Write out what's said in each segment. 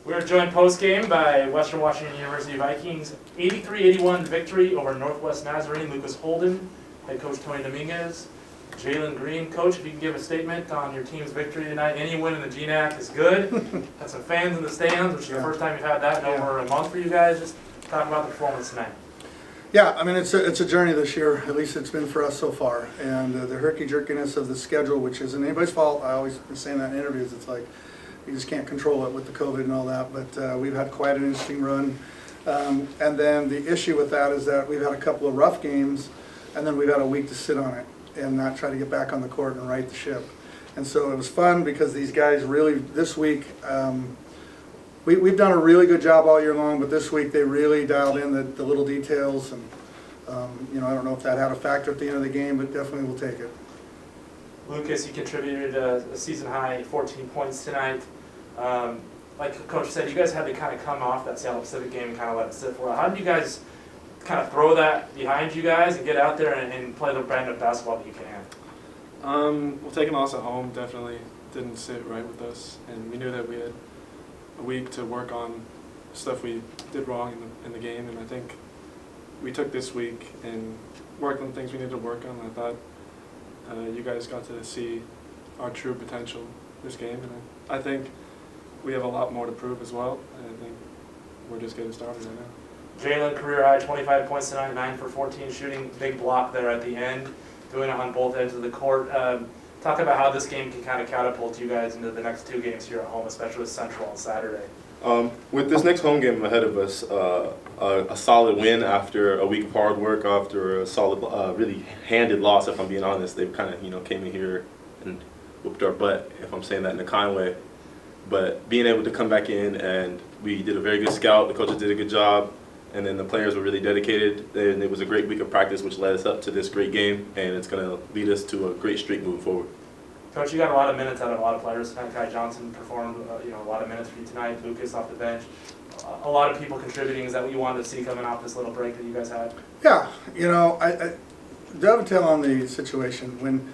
We are joined post-game by Western Washington University Vikings 83-81 victory over Northwest Nazarene. Lucas Holden, head coach Tony Dominguez, Jalen Green. Coach, if you can give a statement on your team's victory tonight. Any win in the GNAC is good. Had some fans in the stands, which is the first time you've had that in over a month for you guys. Just talk about the performance tonight. Yeah, I mean, it's a journey this year. At least it's been for us so far. And the herky-jerkiness of the schedule, which isn't anybody's fault. I always been saying that in interviews. It's like you just can't control it with the COVID and all that. But we've had quite an interesting run. And then the issue with that is that we've had a couple of rough games, and then we've had a week to sit on it and not try to get back on the court and right the ship. And so it was fun because these guys really, this week, we've done a really good job all year long, but this week they really dialed in the little details. And, I don't know if that had a factor at the end of the game, but definitely we'll take it. Lucas, you contributed a season-high 14 points tonight. Like the coach said, you guys had to kind of come off that Seattle Pacific game and kind of let it sit for a while. How did you guys kind of throw that behind you guys and get out there and play the brand of basketball that you can? Well, taking a loss at home definitely didn't sit right with us, and we knew that we had a week to work on stuff we did wrong in the game, and I think we took this week and worked on things we needed to work on. I thought you guys got to see our true potential this game, and I think we have a lot more to prove as well, and I think we're just getting started right now. Jalen, career high, 25 points tonight, 9 for 14 shooting, big block there at the end, doing it on both ends of the court. Talk about how this game can kind of catapult you guys into the next two games here at home, especially with Central on Saturday. With this next home game ahead of us, a solid win after a week of hard work, after a solid, really handed loss, if I'm being honest. They've kind of, came in here and whooped our butt, if I'm saying that in a kind way. But being able to come back in, and we did a very good scout, the coaches did a good job, and then the players were really dedicated, and it was a great week of practice, which led us up to this great game, and it's going to lead us to a great streak moving forward. Coach, you got a lot of minutes out of a lot of players tonight. Kai Johnson performed, a lot of minutes for you tonight. Lucas off the bench. A lot of people contributing. Is that what you wanted to see coming off this little break that you guys had? Yeah, I dovetail on the situation when,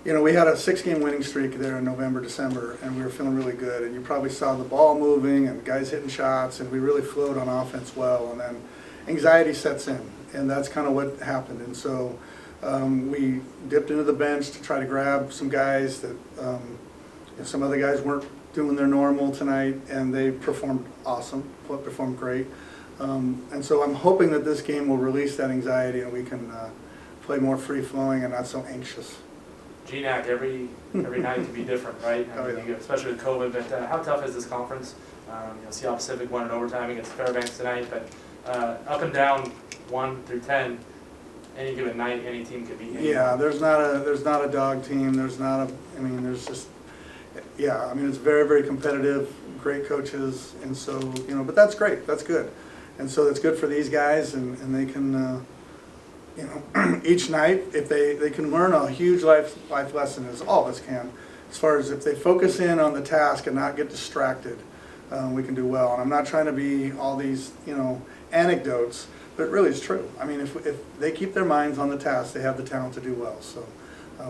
we had a 6-game winning streak there in November, December, and we were feeling really good. And you probably saw the ball moving and guys hitting shots, and we really flowed on offense well. And then anxiety sets in, and that's kind of what happened. And so we dipped into the bench to try to grab some guys that some other guys weren't doing their normal tonight, and they performed awesome, performed great. And so I'm hoping that this game will release that anxiety and we can play more free-flowing and not so anxious. GNAC, every night can be different, right? Especially with COVID. But how tough is this conference? Seattle Pacific won in overtime against Fairbanks tonight, but up and down 1 through 10. Any given night, any team could beat anyone. Yeah, there's not a dog team. There's it's very, very competitive, great coaches, and so, but that's great, that's good. And so that's good for these guys, and they can, each night, if they can learn a huge life lesson, as all of us can, as far as if they focus in on the task and not get distracted, we can do well. And I'm not trying to be all these, anecdotes, but it really is true. I mean, if they keep their minds on the task, they have the talent to do well. So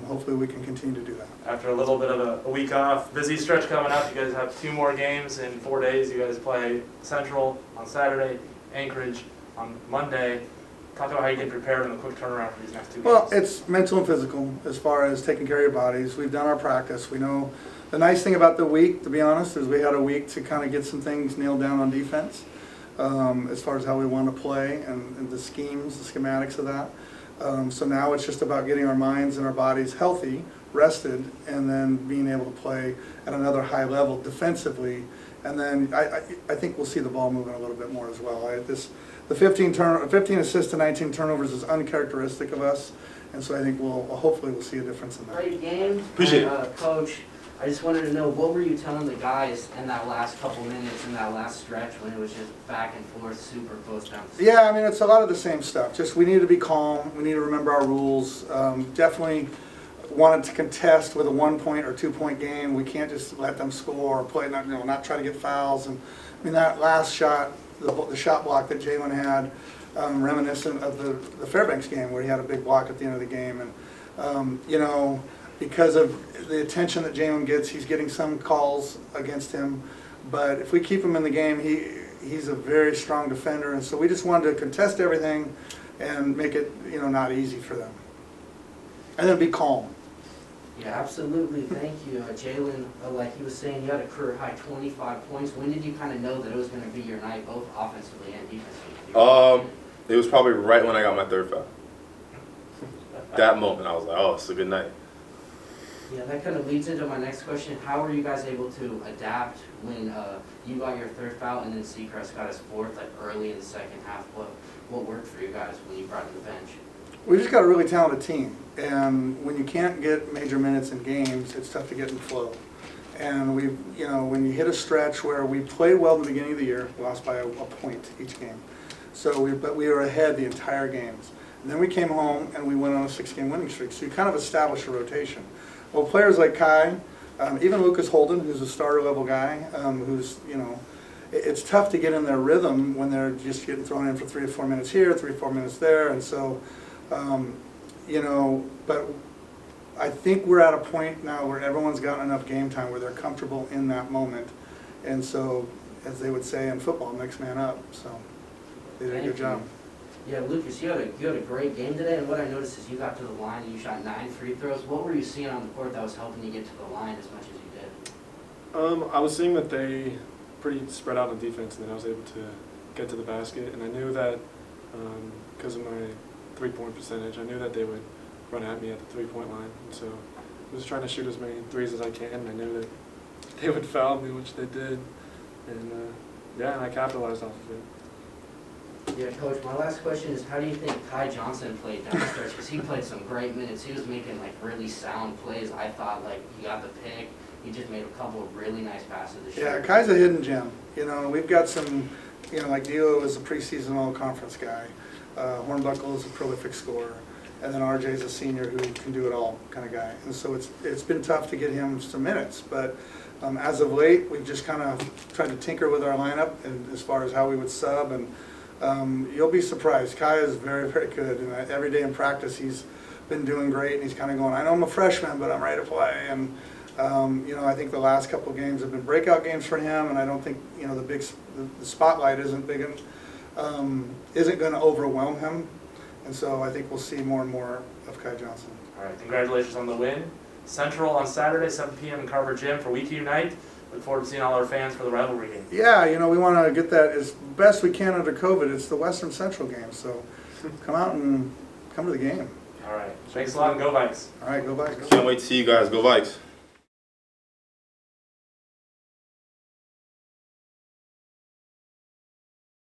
hopefully we can continue to do that. After a little bit of a week off, busy stretch coming up, you guys have 2 more games in 4 days. You guys play Central on Saturday, Anchorage on Monday. Talk about how you get prepared and the quick turnaround for these next 2 games. Well, it's mental and physical as far as taking care of your bodies. We've done our practice. We know the nice thing about the week, to be honest, is we had a week to kind of get some things nailed down on defense. As far as how we want to play and the schemes, the schematics of that. So now it's just about getting our minds and our bodies healthy, rested, and then being able to play at another high level defensively. And then I think we'll see the ball moving a little bit more as well. The 15 assists to 19 turnovers is uncharacteristic of us, and so I think hopefully we'll see a difference in that. Great game. Appreciate it. Coach, I just wanted to know, what were you telling the guys in that last couple minutes, in that last stretch, when it was just back and forth, super close down? Yeah, I mean, it's a lot of the same stuff. Just we need to be calm. We need to remember our rules. Definitely wanted to contest with a 1-point or 2-point game. We can't just let them score or play, not try to get fouls. And I mean, that last shot, the shot block that Jalen had, reminiscent of the Fairbanks game where he had a big block at the end of the game. And because of the attention that Jalen gets, he's getting some calls against him. but if we keep him in the game, he's a very strong defender, and so we just wanted to contest everything and make it, not easy for them. And then be calm. Yeah, absolutely. Thank you. Jalen, like he was saying, you had a career high 25 points. When did you kind of know that it was going to be your night, both offensively and defensively? It was probably right when I got my third foul. That moment, I was like, oh, it's a good night. Yeah, that kind of leads into my next question. How were you guys able to adapt when you got your third foul and then Seacrest got his fourth, like early in the second half? What worked for you guys when you brought in the bench? We just got a really talented team, and when you can't get major minutes in games, it's tough to get in flow. And when you hit a stretch where we played well in the beginning of the year, lost by a point each game. But we were ahead the entire games. And then we came home and we went on a 6-game winning streak. So you kind of establish a rotation. Well, players like Kai, even Lucas Holden, who's a starter level guy, it's tough to get in their rhythm when they're just getting thrown in for 3 or 4 minutes here, 3 or 4 minutes there, and so, but I think we're at a point now where everyone's gotten enough game time where they're comfortable in that moment, and so, as they would say in football, next man up. So they did a good job. Yeah, Lucas, you had a great game today, and what I noticed is you got to the line and you shot 9 free throws. What were you seeing on the court that was helping you get to the line as much as you did? I was seeing that they pretty spread out on defense, and then I was able to get to the basket. And I knew that because of my three-point percentage, I knew that they would run at me at the three-point line. And so I was trying to shoot as many threes as I can, and I knew that they would foul me, which they did. And and I capitalized off of it. Yeah, Coach, my last question is, how do you think Kai Johnson played down the stretch? Because he played some great minutes. He was making really sound plays. I thought he got the pick. He just made a couple of really nice passes this year. Yeah, Kai's a hidden gem. We've got some, like Dio is a preseason all-conference guy. Hornbuckle is a prolific scorer. And then RJ's a senior who can do it all kind of guy. And so it's been tough to get him some minutes. But as of late, we've just kind of tried to tinker with our lineup and as far as how we would sub. And you'll be surprised. Kai is very, very good. And every day in practice, he's been doing great. And he's kind of going, I know I'm a freshman, but I'm ready to play. And I think the last couple of games have been breakout games for him. And I don't think the spotlight isn't going to overwhelm him. And so I think we'll see more and more of Kai Johnson. All right, congratulations on the win. Central on Saturday, 7 p.m. in Carver Gym for Week Unite. Look forward to seeing all our fans for the rivalry game. Yeah, we want to get that as best we can under COVID. It's the Western Central game, so come out and come to the game. All right, thanks a lot and go Vikes. All right, go Vikes. Can't wait to see you guys. Go Vikes.